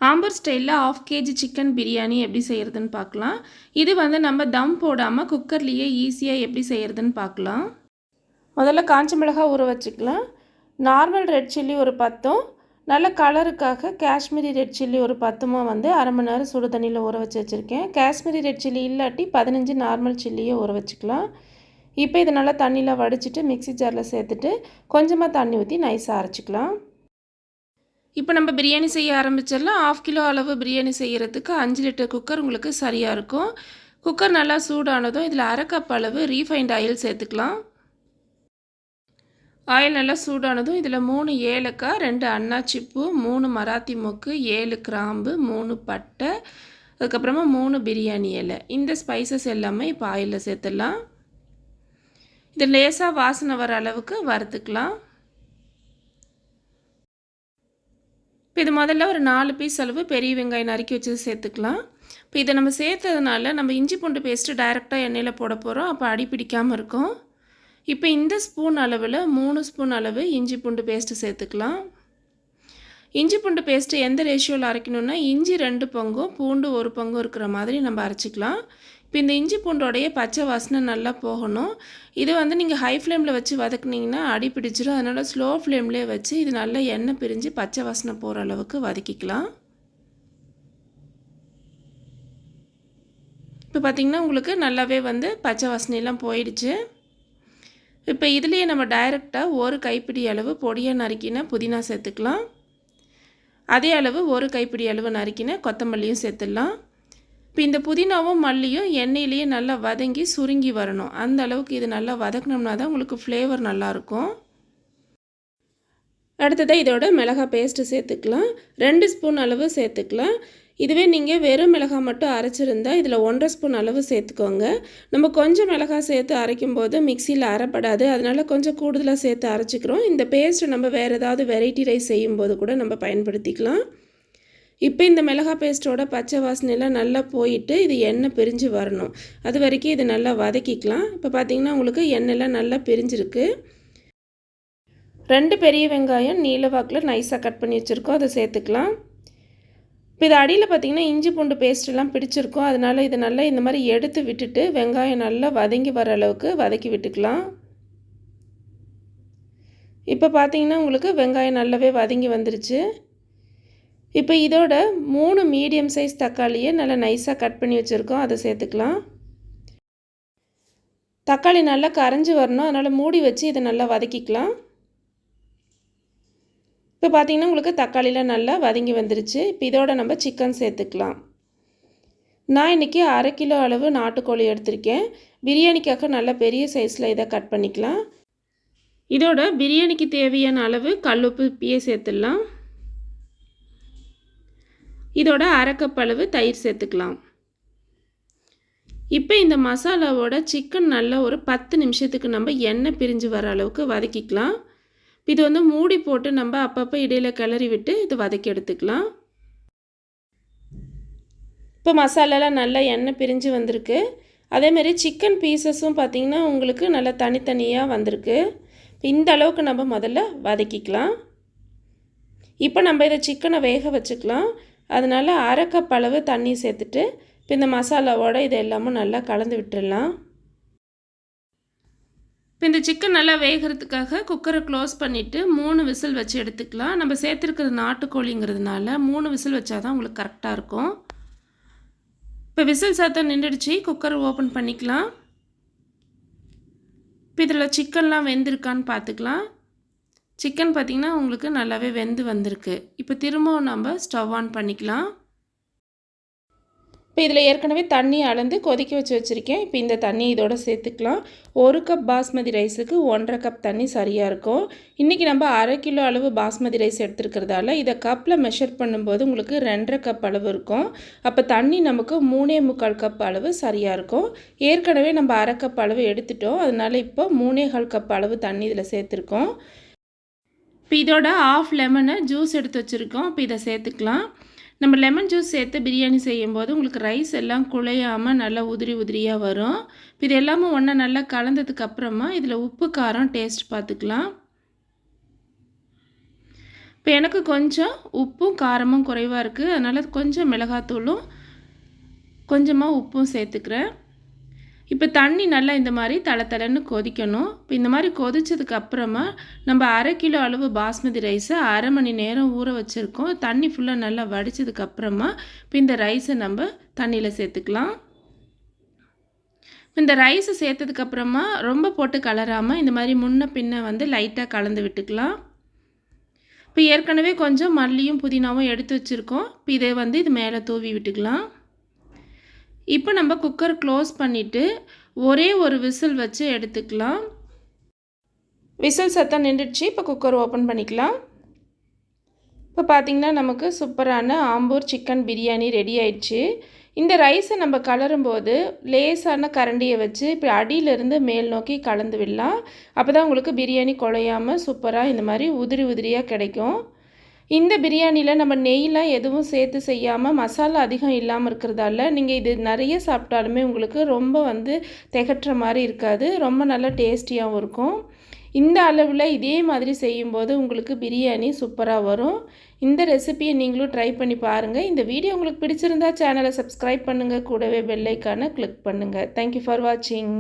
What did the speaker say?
ஆம்பூர் ஸ்டைலில் 1/2 kg chicken biryani எப்படி செய்கிறதுன்னு பார்க்கலாம். இது நம்ம தம் போடாமல் குக்கர்லேயே ஈஸியாக எப்படி செய்கிறதுன்னு பார்க்கலாம். முதல்ல காஞ்ச மிளகாய் ஊற வச்சுக்கலாம். நார்மல் ரெட் சில்லி ஒரு 10, நல்ல கலருக்காக காஷ்மீரி ரெட் சில்லி ஒரு 10 அரை மணி நேரம் சுடு தண்ணியில் ஊற வச்சுருக்கேன். காஷ்மீரி ரெட் சில்லி இல்லாட்டி 15 நார்மல் சில்லியை ஊற வச்சுக்கலாம். இப்போ இது நல்லா தண்ணியில் வடிச்சிட்டு மிக்ஸி ஜாரில் சேர்த்துட்டு கொஞ்சமாக தண்ணி ஊற்றி நைஸாக அரைச்சிக்கலாம். இப்போ நம்ம பிரியாணி செய்ய ஆரம்பிச்சிடலாம். 1/2 கிலோ அளவு பிரியாணி செய்கிறதுக்கு 5 லிட்டர் குக்கர் உங்களுக்கு சரியாக இருக்கும். குக்கர் நல்லா சூடானதும் இதில் 1/2 கப் அளவு ரீஃபைண்ட் ஆயில் சேர்த்துக்கலாம். ஆயில் நல்லா சூடானதும் இதில் 3 ஏலக்காய், 2 அன்னாச்சிப்பூ, 3 மராத்தி மொக்கு, 7 கிராம்பு, 3 பட்டை, அதுக்கப்புறமா 3 பிரியாணி இலை, இந்த ஸ்பைசஸ் எல்லாமே இப்போ ஆயிலில் சேர்த்துடலாம். இது லேசாக வாசனை வர அளவுக்கு வறுத்துக்கலாம். இப்போ இது முதல்ல ஒரு 4 பீஸ் அளவு பெரிய வெங்காயம் நறுக்கி வச்சு சேர்த்துக்கலாம். இப்போ இதை நம்ம சேர்த்ததுனால நம்ம இஞ்சி பூண்டு பேஸ்ட்டு டைரெக்டாக எண்ணெயில் போட போகிறோம். அப்போ அடி பிடிக்காமல் இருக்கும். இப்போ இந்த ஸ்பூன் அளவில் 3 ஸ்பூன் அளவு இஞ்சி பூண்டு பேஸ்ட்டு சேர்த்துக்கலாம். இஞ்சி பூண்டு பேஸ்ட்டு எந்த ரேஷியோவில் அரைக்கணுன்னா இஞ்சி 2 பங்கும் பூண்டு 1 பங்கும் இருக்கிற மாதிரி நம்ம அரைச்சிக்கலாம். இப்போ இந்த இஞ்சி பூண்டோடைய பச்சை வாசனை நல்லா போகணும். இது நீங்கள் ஹை ஃப்ளேமில் வச்சு வதக்குனிங்கன்னா அடி பிடிச்சிடும். அதனால் ஸ்லோ ஃப்ளேம்லேயே வச்சு இது நல்லா எண்ணெய் பிரிஞ்சு பச்சை வாசனை போகிற அளவுக்கு வதக்கிக்கலாம். இப்போ பார்த்திங்கன்னா உங்களுக்கு நல்லாவே பச்சை வாசனையெல்லாம் போயிடுச்சு. இப்போ இதுலேயே நம்ம டைரெக்டாக 1 கைப்பிடி அளவு பொடியாக நறுக்கின புதினா சேர்த்துக்கலாம். அதே அளவு 1 கைப்பிடி அளவு நறுக்கின கொத்தமல்லியும் சேர்த்துடலாம். இப்போ இந்த புதினாவும் மல்லியும் எண்ணெயிலேயே நல்லா வதங்கி சுருங்கி வரணும். அந்த அளவுக்கு இது நல்லா வதக்கினோம்னா தான் உங்களுக்கு ஃப்ளேவர் நல்லாயிருக்கும். அடுத்ததாக இதோட மிளகாய் பேஸ்ட்டு சேர்த்துக்கலாம். 2 ஸ்பூன் அளவு சேர்த்துக்கலாம். இதுவே நீங்கள் வெறும் மிளகாய் மட்டும் அரைச்சிருந்தால் இதில் 1.5 ஸ்பூன் அளவு சேர்த்துக்கோங்க. நம்ம கொஞ்சம் மிளகாய் சேர்த்து அரைக்கும் போது மிக்சியில் அரைப்படாது. அதனால் கொஞ்சம் கூடுதலாக சேர்த்து அரைச்சிக்கிறோம். இந்த பேஸ்ட்டு நம்ம வேறு ஏதாவது வெரைட்டி ரைஸ் செய்யும்போது கூட நம்ம பயன்படுத்திக்கலாம். இப்போ இந்த மிளகாய் பேஸ்ட்டோட பச்சை வாசனையெல்லாம் நல்லா போயிட்டு இது எண்ணெய் பிரிஞ்சு வரணும். அது வரைக்கும் இது நல்லா வதக்கிக்கலாம். இப்போ பார்த்திங்கன்னா உங்களுக்கு எண்ணெய்லாம் நல்லா பிரிஞ்சிருக்கு. 2 பெரிய வெங்காயம் நீல வாக்கில் நைஸாக கட் பண்ணி வச்சுருக்கோம், அதை சேர்த்துக்கலாம். இப்போ இது அடியில் பார்த்திங்கன்னா இஞ்சி பூண்டு பேஸ்ட்டெல்லாம் பிடிச்சிருக்கும். அதனால் இது நல்லா இந்த மாதிரி எடுத்து விட்டுட்டு வெங்காயம் நல்லா வதங்கி வர அளவுக்கு வதக்கி விட்டுக்கலாம். இப்போ பார்த்திங்கன்னா உங்களுக்கு வெங்காயம் நல்லாவே வதங்கி வந்துருச்சு. இப்போ இதோட 3 மீடியம் சைஸ் தக்காளியை நல்லா நைஸாக கட் பண்ணி வச்சுருக்கோம், அதை சேர்த்துக்கலாம். தக்காளி நல்லா கரைஞ்சி வரணும். அதனால் மூடி வச்சு இதை நல்லா வதக்கிக்கலாம். இப்போ பார்த்திங்கன்னா உங்களுக்கு தக்காளியில் நல்லா வதங்கி வந்துருச்சு. இப்போ இதோட நம்ம சிக்கன் சேர்த்துக்கலாம். நான் இன்றைக்கி 1/2 கிலோ அளவு நாட்டுக்கோழி எடுத்திருக்கேன். பிரியாணிக்காக நல்லா பெரிய சைஸில் இதை கட் பண்ணிக்கலாம். இதோட பிரியாணிக்கு தேவையான அளவு கல்லுப்பு இப்பயே சேர்த்துடலாம். இதோட 1/2 கப் அளவு தயிர் சேர்த்துக்கலாம். இப்போ இந்த மசாலாவோட சிக்கன் நல்லா ஒரு 10 நிமிஷத்துக்கு நம்ம எண்ணெய் பிரிஞ்சு வர அளவுக்கு வதக்கிக்கலாம். இது மூடி போட்டு நம்ம அப்பப்போ இடையில் கிளறி விட்டு இது வதக்கி எடுத்துக்கலாம். இப்போ மசாலாலாம் நல்லா எண்ணெய் பிரிஞ்சு வந்திருக்கு. அதேமாரி சிக்கன் பீசஸும் பார்த்திங்கன்னா உங்களுக்கு நல்லா தனித்தனியாக வந்திருக்கு. இந்த அளவுக்கு நம்ம முதல்ல வதக்கிக்கலாம். இப்போ நம்ம இதை சிக்கனை வேக வச்சுக்கலாம். அதனால் 1/2 கப் அளவு தண்ணி சேர்த்துட்டு இப்போ இந்த மசாலாவோட இது எல்லாமே நல்லா கலந்து விட்டுடலாம். இப்போ இந்த சிக்கன் நல்லா வேகிறதுக்காக குக்கரை க்ளோஸ் பண்ணிவிட்டு 3 விசில் வச்சு எடுத்துக்கலாம். நம்ம சேர்த்துருக்கிறது நாட்டுக்கோழிங்கிறதுனால 3 விசில் வச்சா தான் உங்களுக்கு கரெக்டாக இருக்கும். இப்போ விசில் சத்தம் நின்றுடுச்சு. குக்கரை ஓப்பன் பண்ணிக்கலாம். இப்போ இதில் சிக்கன்லாம் வெந்திருக்கான்னு பார்த்துக்கலாம். சிக்கன் பார்த்திங்கன்னா உங்களுக்கு நல்லாவே வெந்து வந்திருக்கு. இப்போ திரும்பவும் நம்ம ஸ்டவ் ஆன் பண்ணிக்கலாம். இப்போ இதில் ஏற்கனவே தண்ணி அளந்து கொதிக்க வச்சுருக்கேன். இப்போ இந்த தண்ணி இதோட சேர்த்துக்கலாம். 1 கப் பாஸ்மதி ரைஸுக்கு 1.5 கப் தண்ணி சரியாக இருக்கும். இன்றைக்கி நம்ம 1/2 கிலோ அளவு பாஸ்மதி ரைஸ் எடுத்துருக்கிறதால இதை கப்பில் மெஷர் பண்ணும்போது உங்களுக்கு 2.5 கப் அளவு இருக்கும். அப்போ தண்ணி நமக்கு 3.25 கப் அளவு சரியாக இருக்கும். ஏற்கனவே நம்ம 1/2 கப் அளவு எடுத்துட்டோம். அதனால் இப்போ 3.25 கப் அளவு தண்ணி இதில் சேர்த்துருக்கோம். இப்போ இதோட 1/2 லெமனை ஜூஸ் எடுத்து வச்சுருக்கோம். இப்போ இதை சேர்த்துக்கலாம். நம்ம லெமன் ஜூஸ் சேர்த்து பிரியாணி செய்யும்போது உங்களுக்கு ரைஸ் எல்லாம் குழையாமல் நல்லா உதிரி உதிரியாக வரும். இது எல்லாமே ஒன்றா நல்லா கலந்ததுக்கப்புறமா இதில் உப்பு காரம் டேஸ்ட் பார்த்துக்கலாம். இப்போ எனக்கு கொஞ்சம் உப்பும் காரமும் குறைவாக இருக்குது, அதனால் கொஞ்சம் மிளகாத்தூளும் கொஞ்சமாக உப்பும் சேர்த்துக்கிறேன். இப்போ தண்ணி நல்லா இந்த மாதிரி தளன்னு கொதிக்கணும். இப்போ இந்த மாதிரி கொதிச்சதுக்கு அப்புறமா நம்ம 1/2 கிலோ அளவு பாஸ்மதி ரைஸை 1/2 மணி நேரம் ஊற வச்சுருக்கோம். தண்ணி ஃபுல்லாக நல்லா வடித்ததுக்கு அப்புறமா இப்போ இந்த ரைஸை நம்ம தண்ணியில் சேர்த்துக்கலாம். இந்த ரைஸை சேர்த்ததுக்கப்புறமா ரொம்ப போட்டு கலராமல் இந்த மாதிரி முன்ன பின்ன வந்து லைட்டாக கலந்து விட்டுக்கலாம். இப்போ ஏற்கனவே கொஞ்சம் மல்லியும் புதினாவும் எடுத்து வச்சுருக்கோம். இப்போ இதை வந்து இது மேலே தூவி விட்டுக்கலாம். இப்போ நம்ம குக்கர் க்ளோஸ் பண்ணிவிட்டு ஒரே ஒரு விசில் வச்சு எடுத்துக்கலாம். விசில் சத்தம் நின்றுடுச்சு. இப்போ குக்கர் ஓப்பன் பண்ணிக்கலாம். இப்போ பார்த்திங்கன்னா நமக்கு சூப்பரான ஆம்பூர் சிக்கன் பிரியாணி ரெடி ஆயிடுச்சு. இந்த ரைஸை நம்ம கலரும்போது லேசான கரண்டியை வச்சு இப்போ அடியிலிருந்து மேல் நோக்கி கலந்து விடலாம். அப்போ தான் உங்களுக்கு பிரியாணி குழையாமல் சூப்பராக இந்த மாதிரி உதிரி உதிரியாக கிடைக்கும். இந்த பிரியாணியில் நம்ம நெய்லாம் எதுவும் சேர்த்து செய்யாமல் மசாலா அதிகம் இல்லாமல் இருக்கிறதால நீங்கள் இது நிறைய சாப்பிட்டாலுமே உங்களுக்கு ரொம்ப வந்து திகட்டுற மாதிரி இருக்காது. ரொம்ப நல்லா டேஸ்டியாகவும் இருக்கும். இந்த அளவில் இதே மாதிரி செய்யும்போது உங்களுக்கு பிரியாணி சூப்பராக வரும். இந்த ரெசிபியை நீங்களும் ட்ரை பண்ணி பாருங்கள். இந்த வீடியோ உங்களுக்கு பிடிச்சிருந்தா சேனலை சப்ஸ்கிரைப் பண்ணுங்கள், கூடவே பெல் ஐக்கானை கிளிக் பண்ணுங்கள். தேங்க்யூ ஃபார் வாட்சிங்.